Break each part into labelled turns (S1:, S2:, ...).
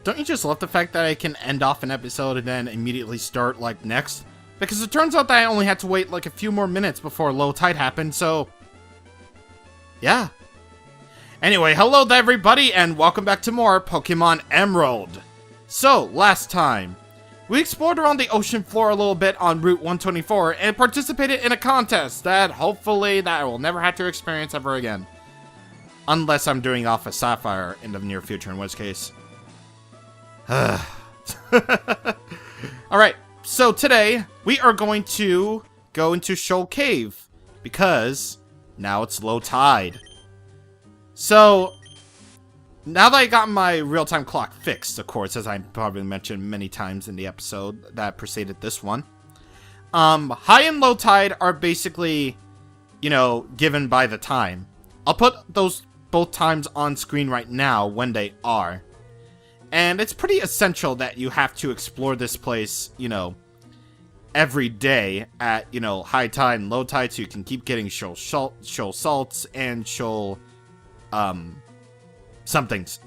S1: don't you just love the fact that I can end off an episode and then immediately start, like, next? Because it turns out that I only had to wait, like, a few more minutes before low tide happened, so... yeah. Anyway, hello there, everybody, and welcome back to more Pokemon Emerald. So, last time, we explored around the ocean floor a little bit on Route 124 and participated in a contest that hopefully that I will never have to experience ever again. Unless I'm doing Alpha Sapphire in the near future, in which case... Alright, so today, we are going to go into Shoal Cave, because now it's low tide. So, now that I got my real-time clock fixed, of course, as I probably mentioned many times in the episode that preceded this one, high and low tide are basically, you know, given by the time. I'll put those both times on screen right now when they are. And it's pretty essential that you have to explore this place, you know, every day at, you know, high tide and low tide, so you can keep getting shoal salts and shoal, somethings.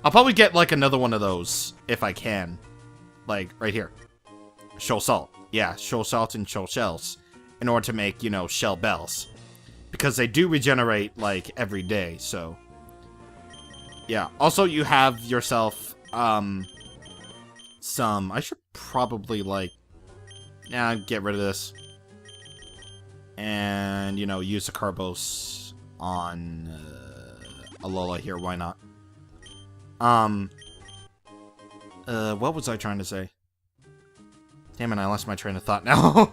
S1: I'll probably get, like, another one of those, if I can. Like, right here. Shoal salt. Yeah, shoal salt and shoal shells. In order to make, you know, shell bells. Because they do regenerate, like, every day, so... yeah, also you have yourself, some... I should probably, like... yeah, get rid of this. And, you know, use the Carbos on, Alola here, why not? What was I trying to say? Damn it, I lost my train of thought now.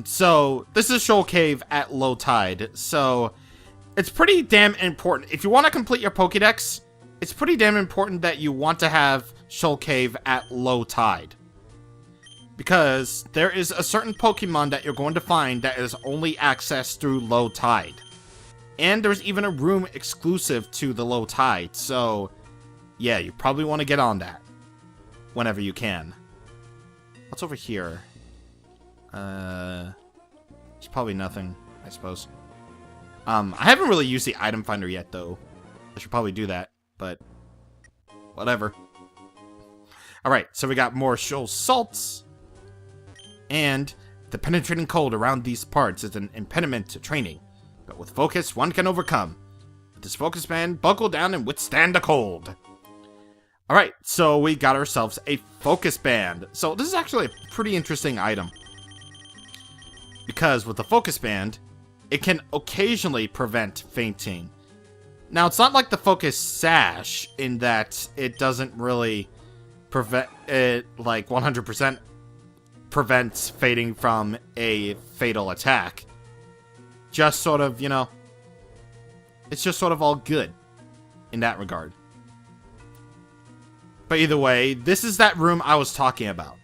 S1: So, this is Shoal Cave at low tide, so... it's pretty damn important. If you want to complete your Pokédex, it's pretty damn important that you want to have Shoal Cave at low tide. Because there is a certain Pokemon that you're going to find that is only accessed through low tide. And there's even a room exclusive to the low tide, so yeah, you probably want to get on that whenever you can. What's over here? There's probably nothing, I suppose. I haven't really used the item finder yet, though. I should probably do that, but whatever. Alright, so we got more shoal salts. And the penetrating cold around these parts is an impediment to training. But with focus, one can overcome. With this focus band, buckle down and withstand the cold. Alright, so we got ourselves a focus band. So this is actually a pretty interesting item. Because with the focus band, it can occasionally prevent fainting. Now, it's not like the focus sash in that it doesn't really prevent it, like 100% prevents fading from a fatal attack. Just sort of, you know, it's just sort of all good in that regard. But either way, this is that room I was talking about.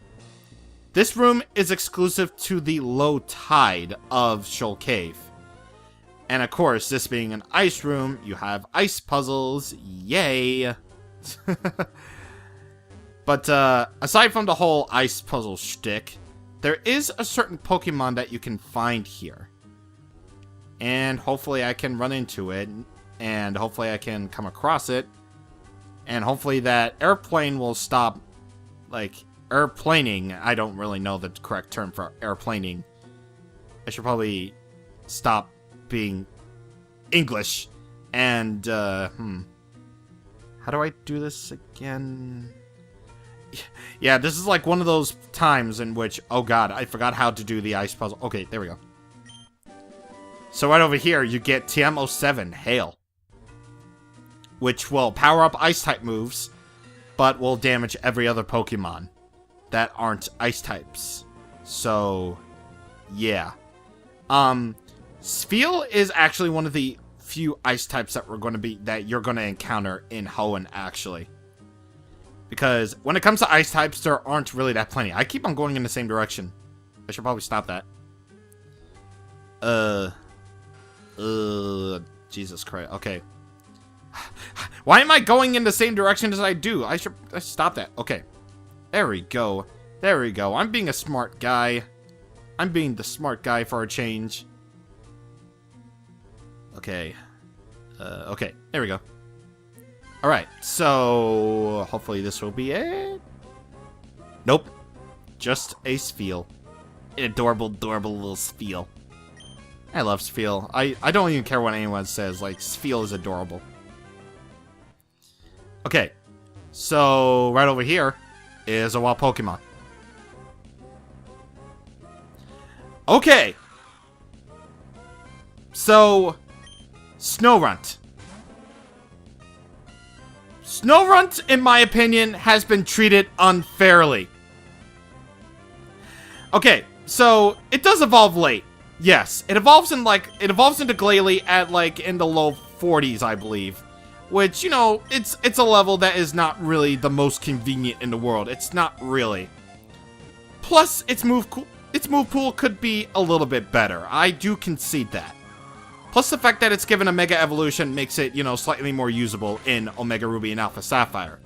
S1: This room is exclusive to the low tide of Shoal Cave. And of course, this being an ice room, you have ice puzzles. Yay! But aside from the whole ice puzzle shtick, there is a certain Pokemon that you can find here. And hopefully I can run into it, and hopefully I can come across it, and hopefully that airplane will stop, like, airplaning. I don't really know the correct term for airplaning. I should probably stop being English. And, how do I do this again? Yeah, this is like one of those times in which, oh god, I forgot how to do the ice puzzle. Okay, there we go. So right over here, you get TM07, Hail. Which will power up ice-type moves, but will damage every other Pokemon that aren't ice types. So, yeah. Spheal is actually one of the few ice types that you're gonna encounter in Hoenn, actually. Because when it comes to ice types, there aren't really that plenty. I keep on going in the same direction. I should probably stop that. Jesus Christ. Okay. Why am I going in the same direction as I do? I should stop that. Okay. There we go. There we go. I'm being a smart guy. I'm being the smart guy for a change. Okay. Okay. There we go. Alright, so hopefully this will be it. Nope. Just a Spheal. An adorable little Spheal. I love Spheal. I don't even care what anyone says. Like, Spheal is adorable. Okay. So, right over here is a wild Pokemon. Okay. So, Snorunt. Snorunt, in my opinion, has been treated unfairly. Okay, so it does evolve late. Yes, it evolves into Glalie at in the low 40s, I believe. Which, you know, it's a level that is not really the most convenient in the world. It's not really. Plus, its move pool could be a little bit better. I do concede that. Plus, the fact that it's given a Mega Evolution makes it, you know, slightly more usable in Omega Ruby and Alpha Sapphire.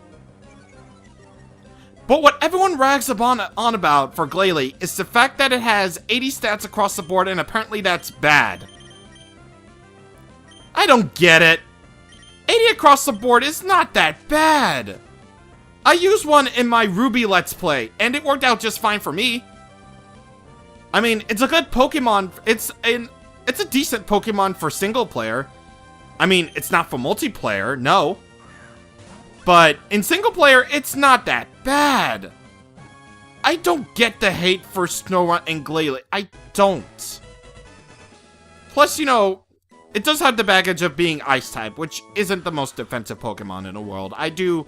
S1: But what everyone rags on about for Glalie is the fact that it has 80 stats across the board, and apparently that's bad. I don't get it. 80 across the board is not that bad. I used one in my Ruby Let's Play, and it worked out just fine for me. I mean, it's a good Pokemon. It's a decent Pokemon for single player. I mean, it's not for multiplayer, no. But in single player, it's not that bad. I don't get the hate for Snorunt and Glalie. I don't. Plus, you know, it does have the baggage of being Ice-type, which isn't the most defensive Pokemon in the world. I do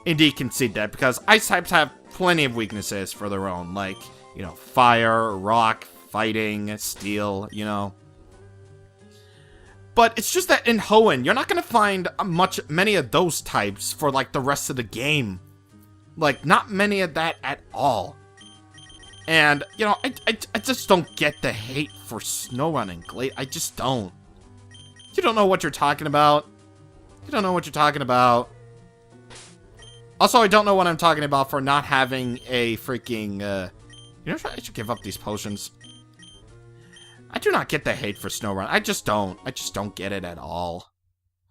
S1: indeed concede that, because Ice-types have plenty of weaknesses for their own. Like, you know, Fire, Rock, Fighting, Steel, you know. But it's just that in Hoenn, you're not going to find many of those types for, like, the rest of the game. Like, not many of that at all. And, you know, I just don't get the hate for Snorunt and Glalie. I just don't. You don't know what you're talking about. You don't know what you're talking about. Also, I don't know what I'm talking about for not having a freaking, you know, I should give up these potions. I do not get the hate for Snorunt. I just don't. I just don't get it at all.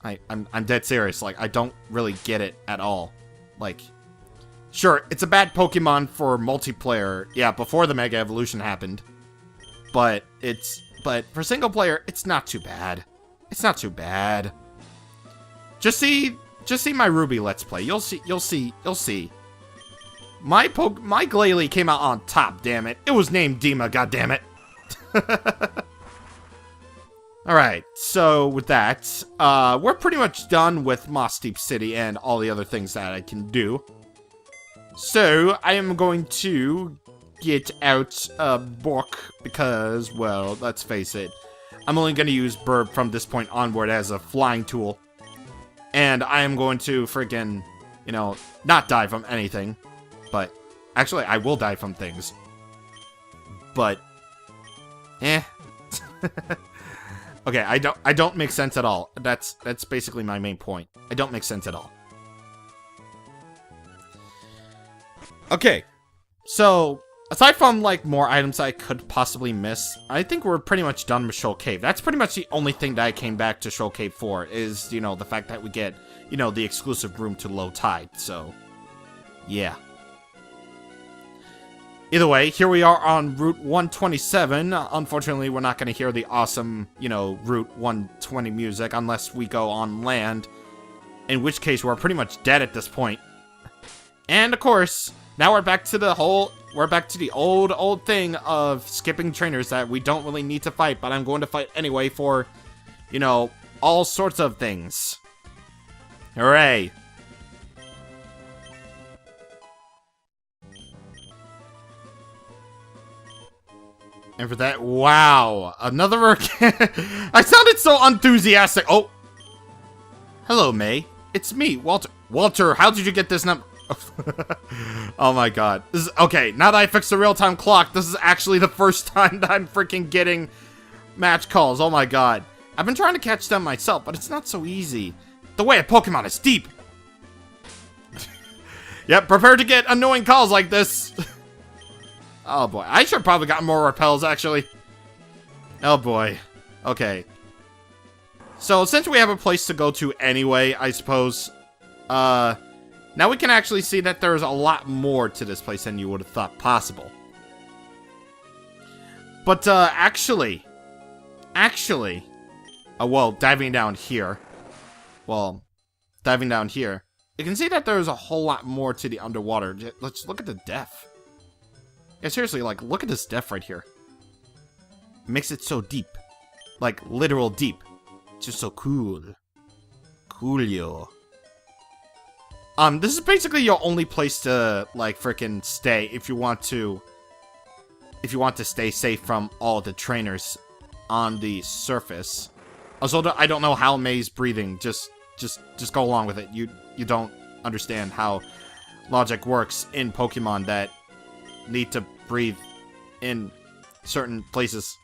S1: I'm dead serious. Like, I don't really get it at all. Like, sure, it's a bad Pokemon for multiplayer. Yeah, before the Mega Evolution happened. But for single player, it's not too bad. It's not too bad. Just see my Ruby Let's Play. You'll see. My Glalie came out on top, damn it. It was named Dima, goddammit. Alright, so with that, we're pretty much done with Moss Deep City and all the other things that I can do. So, I am going to get out a book because, well, let's face it, I'm only going to use Burb from this point onward as a flying tool. And I am going to friggin', you know, not die from anything. But, actually, I will die from things. But, okay, I don't make sense at all. That's basically my main point. I don't make sense at all. Okay, so aside from like more items I could possibly miss, I think we're pretty much done with Shoal Cave. That's pretty much the only thing that I came back to Shoal Cave for is, you know, the fact that we get, you know, the exclusive room to Low Tide. So, yeah. Either way, here we are on Route 127. Unfortunately, we're not going to hear the awesome, you know, Route 120 music unless we go on land. In which case, we're pretty much dead at this point. And, of course, now we're back to the old thing of skipping trainers that we don't really need to fight, but I'm going to fight anyway for, you know, all sorts of things. Hooray. And for that, wow, another I sounded so enthusiastic. Oh, hello, May. It's me, Walter. Walter, how did you get this number? Oh my god. This is okay. Now that I fixed the real-time clock, this is actually the first time that I'm freaking getting match calls. Oh my god. I've been trying to catch them myself, but it's not so easy. The way a Pokemon is deep. Yep, prepare to get annoying calls like this. Oh boy, I should have probably gotten more repels, actually. Oh boy. Okay. So, since we have a place to go to anyway, I suppose, Now we can actually see that there's a lot more to this place than you would have thought possible. But, actually, well, diving down here, you can see that there's a whole lot more to the underwater. Let's look at the depth. Yeah, seriously, like, look at this depth right here. It makes it so deep. Like, literal deep. It's just so cool. Coolio. This is basically your only place to, like, frickin' stay if you want to stay safe from all the trainers on the surface. Also, I don't know how May's breathing. Just go along with it. You don't understand how logic works in Pokemon that need to breathe in certain places.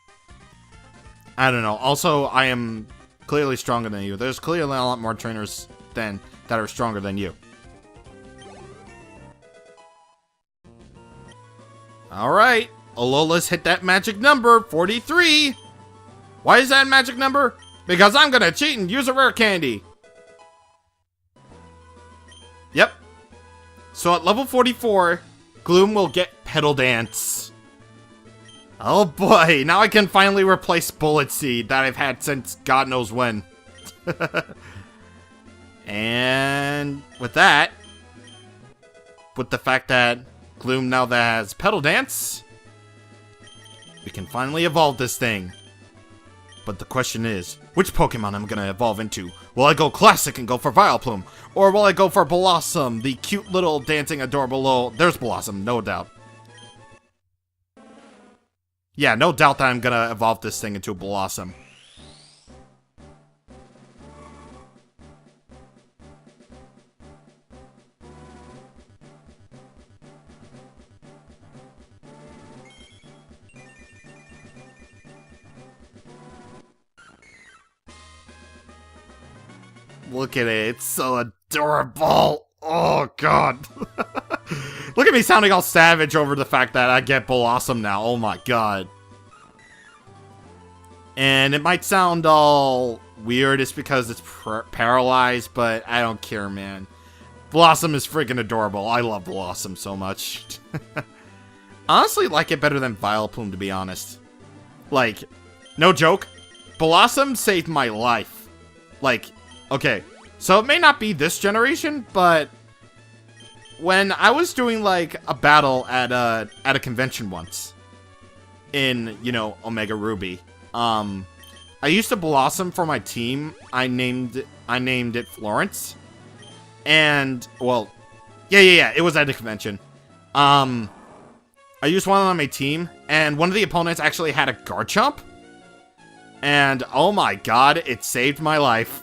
S1: I don't know. Also, I am clearly stronger than you. There's clearly a lot more trainers that are stronger than you. Alright, Alola's hit that magic number, 43. Why is that a magic number? Because I'm gonna cheat and use a rare candy. Yep. So at level 44, Gloom will get Petal Dance. Oh boy, now I can finally replace Bullet Seed that I've had since God knows when. And with that, with the fact that Gloom now that has Petal Dance, we can finally evolve this thing. But the question is, which Pokemon am I gonna evolve into? Will I go classic and go for Vileplume? Or will I go for Blossom, the cute little dancing adorable little... There's Blossom, no doubt. Yeah, no doubt that I'm gonna evolve this thing into Blossom. Look at it, it's so adorable. Oh, God. Look at me sounding all savage over the fact that I get Blossom now. Oh, my God. And it might sound all weird, it's because it's paralyzed, but I don't care, man. Blossom is freaking adorable. I love Blossom so much. Honestly, like it better than Vileplume, to be honest. Like, no joke. Blossom saved my life. Like... Okay, so it may not be this generation, but when I was doing, like, a battle at a convention once in, you know, Omega Ruby, I used to Blossom for my team. I named it Florence. And, well, yeah, it was at a convention. I used one on my team, and one of the opponents actually had a Garchomp. And, oh my god, it saved my life.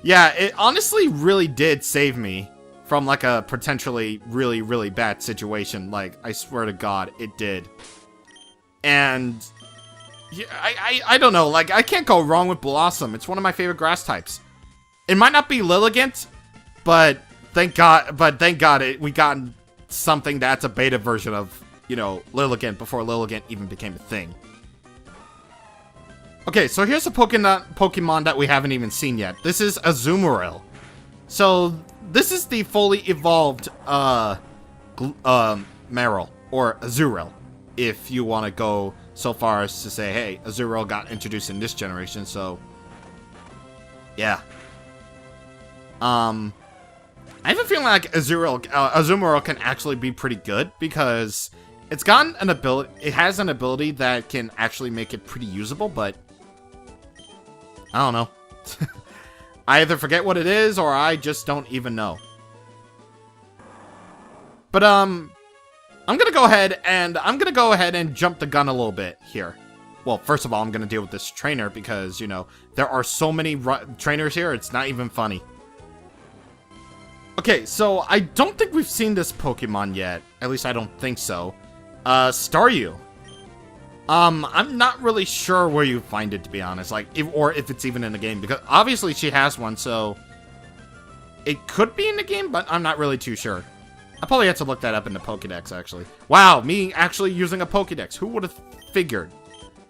S1: Yeah, it honestly really did save me from, like, a potentially really, really bad situation. Like, I swear to god, it did. And, yeah, I don't know, like, I can't go wrong with Blossom. It's one of my favorite grass types. It might not be Lilligant, but thank god, we got something that's a beta version of, you know, Lilligant before Lilligant even became a thing. Okay, so here's a Pokemon that we haven't even seen yet. This is Azumarill. So, this is the fully evolved, Marill, or Azurill, if you want to go so far as to say, hey, Azurill got introduced in this generation, so, yeah. I have a feeling like Azumarill can actually be pretty good, because it's got an ability, it has an ability that can actually make it pretty usable, but I don't know. I either forget what it is, or I just don't even know. But, I'm gonna go ahead and jump the gun a little bit here. Well, first of all, I'm gonna deal with this trainer, because, you know, there are so many trainers here, it's not even funny. Okay, so I don't think we've seen this Pokemon yet. At least I don't think so. Staryu. I'm not really sure where you find it, to be honest. Like, if it's even in the game, because obviously she has one, so it could be in the game, but I'm not really too sure. I probably have to look that up in the Pokédex, actually. Wow, me actually using a Pokédex. Who would have figured?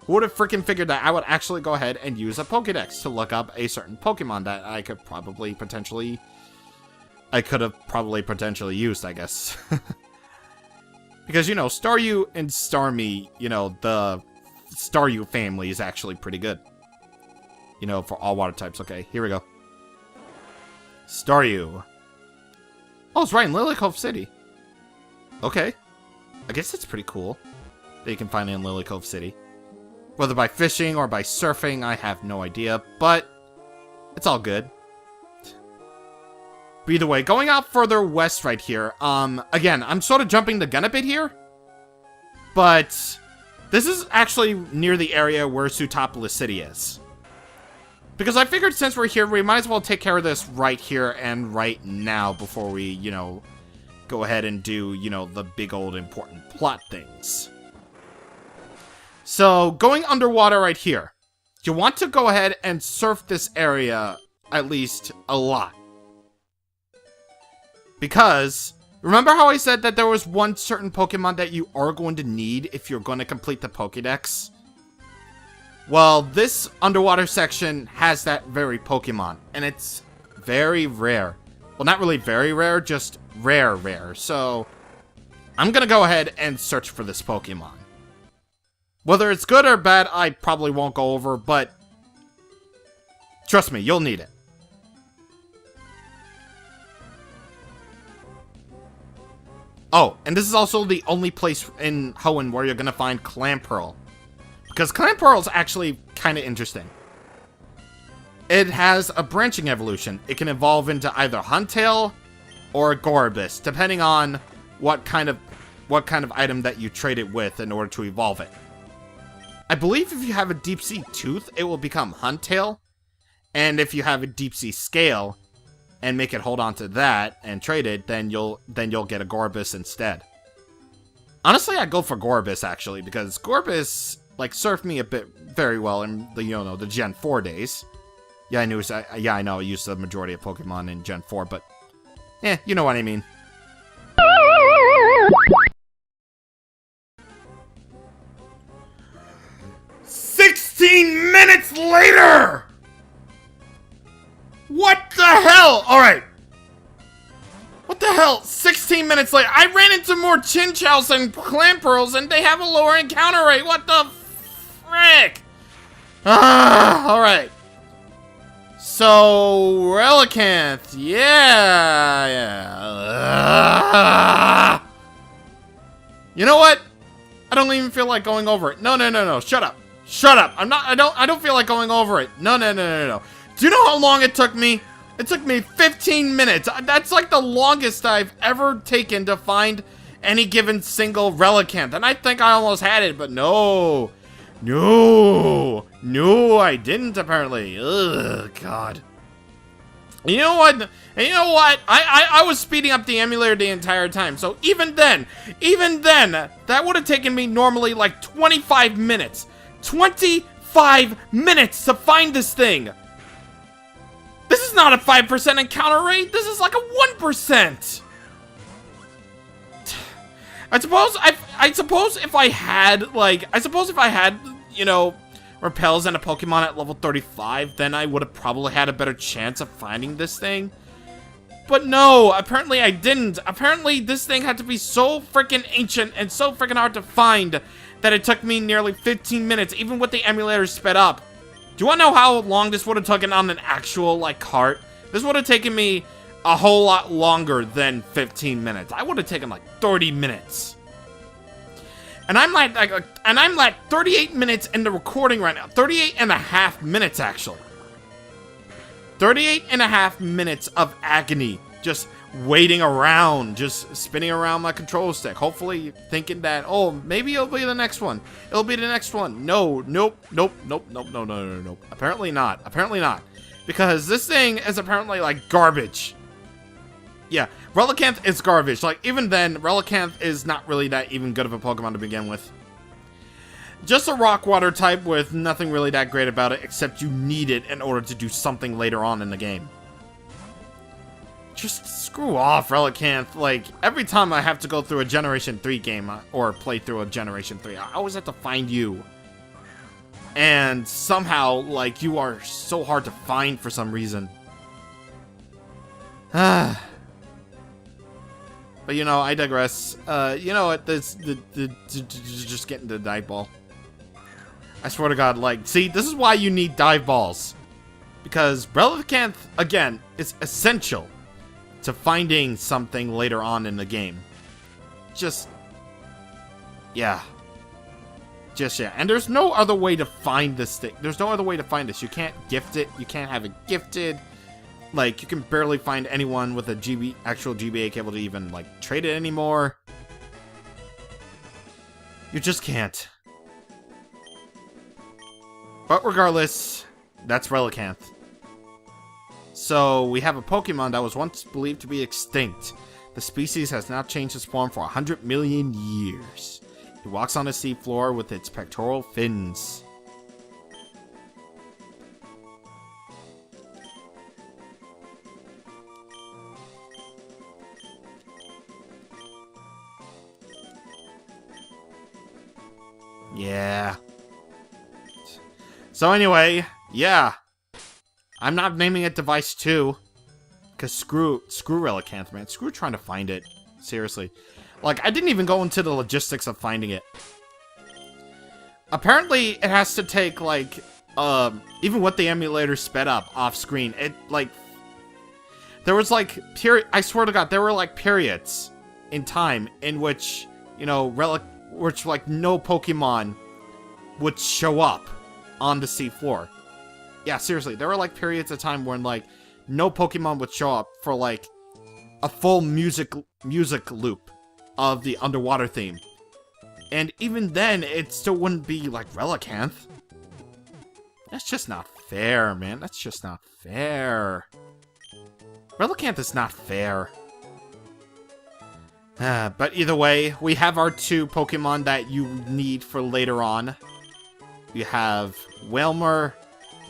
S1: Who would have freaking figured that I would actually go ahead and use a Pokédex to look up a certain Pokemon that I could probably potentially I could have probably potentially used, I guess. Because, you know, Staryu and Starmie, you know, the Staryu family is actually pretty good. You know, for all water types. Okay, here we go. Staryu. Oh, it's right in Lily Cove City. Okay. I guess that's pretty cool that you can find it in Lily Cove City. Whether by fishing or by surfing, I have no idea, but it's all good. But either way, going out further west right here, again, I'm sort of jumping the gun a bit here, but this is actually near the area where Sootopolis City is. Because I figured since we're here, we might as well take care of this right here and right now before we, you know, go ahead and do, you know, the big old important plot things. So, going underwater right here, you want to go ahead and surf this area at least a lot. Because, remember how I said that there was one certain Pokemon that you are going to need if you're going to complete the Pokédex? Well, this underwater section has that very Pokemon, and it's very rare. Well, not really very rare, just rare. So, I'm gonna go ahead and search for this Pokemon. Whether it's good or bad, I probably won't go over, but trust me, you'll need it. Oh, and this is also the only place in Hoenn where you're gonna find Clamperl. Because Clamperl is actually kind of interesting. It has a branching evolution. It can evolve into either Huntail or Gorbis, depending on what kind of item that you trade it with in order to evolve it. I believe if you have a Deep Sea Tooth, it will become Huntail. And if you have a Deep Sea Scale and make it hold on to that and trade it, then you'll get a Gorbis instead. Honestly, I'd go for Gorbis actually, because Gorbis like surfed me a bit very well in the, you know, the Gen 4 days. Yeah, I know I used the majority of Pokemon in Gen 4, but you know what I mean. 16 minutes later! What the hell? Alright. What the hell? 16 minutes later. I ran into more Chinchous and Clamperls and they have a lower encounter rate. What the frick? Alright. So, Relicanth. Yeah. You know what? I don't even feel like going over it. No. Shut up. I don't feel like going over it. No. Do you know how long it took me? It took me 15 minutes. That's like the longest I've ever taken to find any given single Relicanth. And I think I almost had it, but no, I didn't apparently. Ugh, God. You know what? I was speeding up the emulator the entire time. So even then, that would have taken me normally like 25 minutes. 25 minutes to find this thing. This is not a 5% encounter rate. This is like a 1%. I suppose if I had, you know, Repels and a Pokemon at level 35, then I would have probably had a better chance of finding this thing. But no, apparently I didn't. Apparently this thing had to be so freaking ancient and so freaking hard to find that it took me nearly 15 minutes, even with the emulator sped up. Do you want to know how long this would have taken on an actual, like, cart? This would have taken me a whole lot longer than 15 minutes. I would have taken, like, 30 minutes. And I'm like 38 minutes into recording right now. 38 and a half minutes, actually. 38 and a half minutes of agony. Just waiting around. Just spinning around my control stick. Hopefully thinking that, oh, maybe it'll be the next one. It'll be the next one. No. Apparently not. Because this thing is apparently, like, garbage. Yeah, Relicanth is garbage. Like, even then, Relicanth is not really that even good of a Pokemon to begin with. Just a rock water type with nothing really that great about it, except you need it in order to do something later on in the game. Just screw off, Relicanth. Like, every time I have to go through a Generation 3 game, or play through a Generation 3, I always have to find you. And somehow, like, you are so hard to find for some reason. But, you know, I digress. You know what? Just getting the dive ball. I swear to God, like, see, this is why you need dive balls. Because Relicanth, again, is essential to finding something later on in the game. Just, yeah. Just, yeah. And there's no other way to find this thing. There's no other way to find this. You can't gift it. You can't have it gifted. Like, you can barely find anyone with a actual GBA cable to even, like, trade it anymore. You just can't. But regardless, that's Relicanth. So, we have a Pokemon that was once believed to be extinct. The species has now changed its form for 100 million years. It walks on the seafloor with its pectoral fins. Yeah. So anyway, yeah. I'm not naming it Device 2. Because screw Relicanth, man. Screw trying to find it. Seriously. Like, I didn't even go into the logistics of finding it. Apparently, it has to take, like, even with the emulator sped up off screen, it, like, there was, like, I swear to God, there were, like, periods in time in which, you know, which, like, no Pokemon would show up on the seafloor. Yeah, seriously, there were, like, periods of time when, like, no Pokemon would show up for, like, a full music loop of the underwater theme. And even then, it still wouldn't be, like, Relicanth. That's just not fair, man. That's just not fair. Relicanth is not fair. But either way, we have our two Pokemon that you need for later on. You have Wailmer,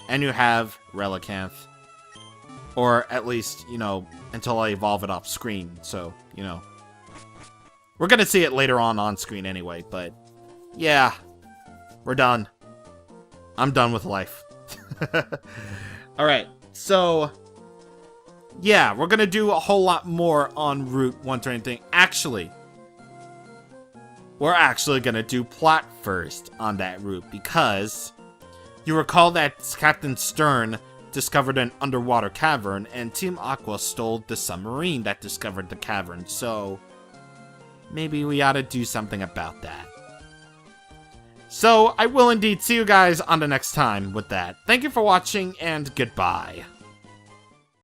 S1: and you have Relicanth. Or at least, you know, until I evolve it off screen. So, you know. We're gonna see it later on screen anyway, but yeah. We're done. I'm done with life. Alright, so yeah, we're gonna do a whole lot more on Route 120. Actually, we're actually gonna do plot first on that route, because you recall that Captain Stern discovered an underwater cavern, and Team Aqua stole the submarine that discovered the cavern, so maybe we ought to do something about that. So, I will indeed see you guys on the next time with that. Thank you for watching, and goodbye.